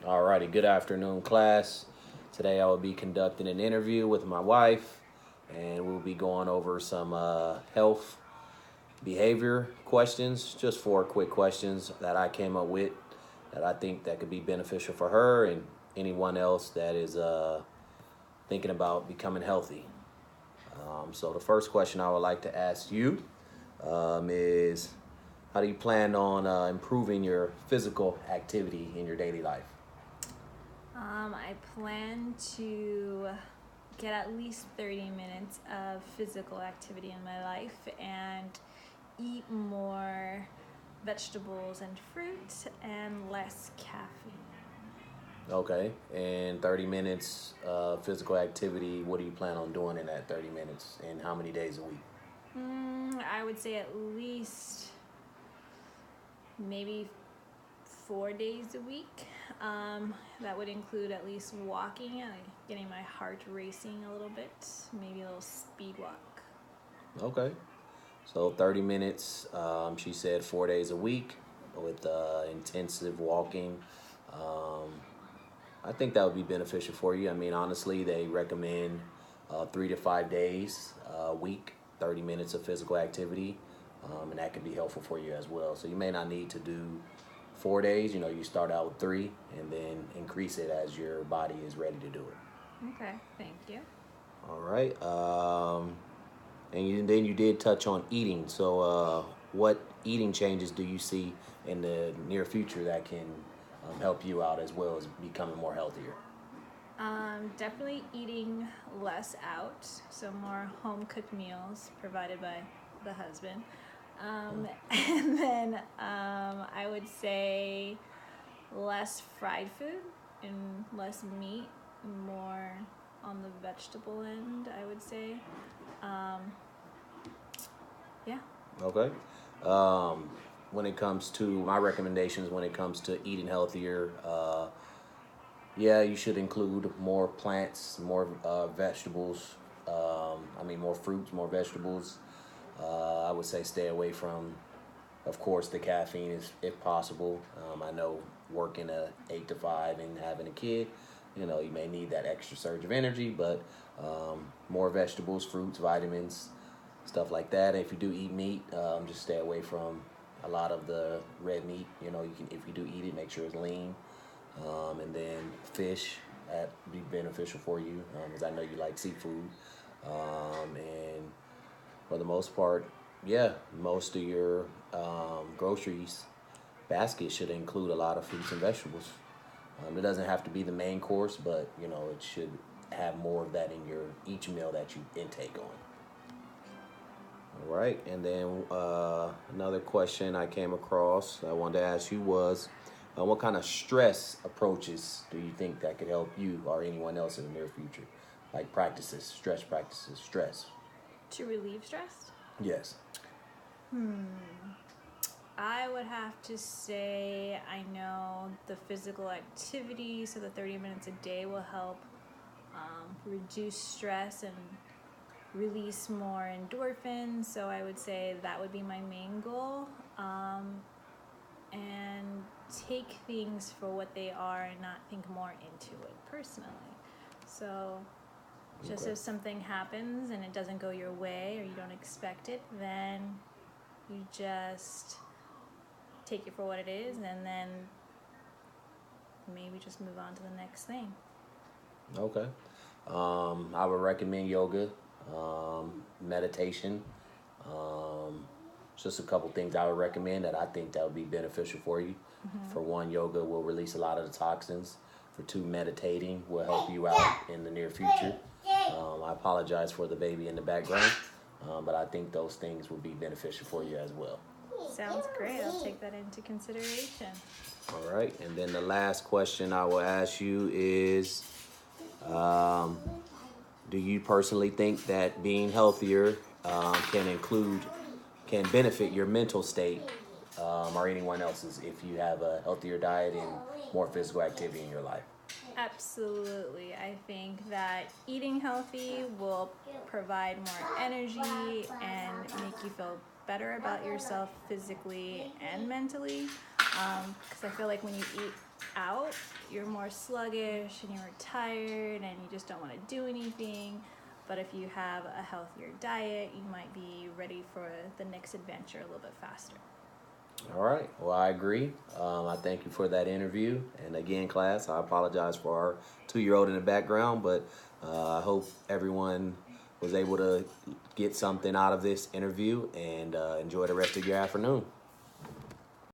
Alrighty, good afternoon, class. Today I will be conducting an interview with my wife, and we'll be going over some health behavior questions, just 4 quick questions that I came up with that I think that could be beneficial for her and anyone else that is thinking about becoming healthy. So the first question I would like to ask you is, how do you plan on improving your physical activity in your daily life? I plan to get at least 30 minutes of physical activity in my life and eat more vegetables and fruit and less caffeine. Okay, and 30 minutes physical activity, what do you plan on doing in that 30 minutes and how many days a week? I would say at least maybe 4 days a week. That would include at least walking, getting my heart racing a little bit, maybe a little speed walk. Okay, so 30 minutes, she said 4 days a week with intensive walking. I think that would be beneficial for you. I mean, honestly, they recommend 3 to 5 days a week, 30 minutes of physical activity, and that can be helpful for you as well. So you may not need to do 4 days. You know, you start out with 3 and then increase it as your body is ready to do it. Okay, thank you. All right. Then you did touch on eating. So what eating changes do you see in the near future that can help you out as well as becoming more healthier? Definitely eating less out, so more home cooked meals provided by the husband. And then I would say less fried food and less meat, more on the vegetable end, I would say. Yeah. Okay. When it comes to my recommendations, when it comes to eating healthier, yeah, you should include more plants, more vegetables. More fruits, more vegetables. I would say stay away from, of course, the caffeine if possible. I know working a 8 to 5 and having a kid, you may need that extra surge of energy, but more vegetables, fruits, vitamins, stuff like that. If you do eat meat, just stay away from a lot of the red meat. If you do eat it, make sure it's lean. And then fish, that be beneficial for you, because I know you like seafood. And for the most part, yeah, most of your groceries basket should include a lot of fruits and vegetables. It doesn't have to be the main course, but it should have more of that in each meal that you intake on. All right, and then another question I came across I wanted to ask you was, what kind of stress approaches do you think that could help you or anyone else in the near future? Like stress practices, stress. To relieve stress? Yes. I would have to say I know the physical activity, so the 30 minutes a day will help reduce stress and release more endorphins. So I would say that would be my main goal. And take things for what they are and not think more into it personally. So just Okay. if something happens and it doesn't go your way or you don't expect it, then you just take it for what it is and then maybe just move on to the next thing. Okay. I would recommend yoga, meditation. Just a couple things I would recommend that I think that would be beneficial for you. For one, yoga will release a lot of the toxins. For two, meditating will help you out in the near future. I apologize for the baby in the background, but I think those things will be beneficial for you as well. Sounds great. I'll take that into consideration. All right, and then the last question I will ask you is, do you personally think that being healthier can benefit your mental state or anyone else's if you have a healthier diet and more physical activity in your life? Absolutely. I think that eating healthy will provide more energy and make you feel better about yourself physically and mentally. Because I feel like when you eat out, you're more sluggish and you're tired and you just don't want to do anything. But if you have a healthier diet, you might be ready for the next adventure a little bit faster. All right. Well, I agree. I thank you for that interview. And again, class, I apologize for our 2-year-old in the background, but I hope everyone was able to get something out of this interview and enjoy the rest of your afternoon.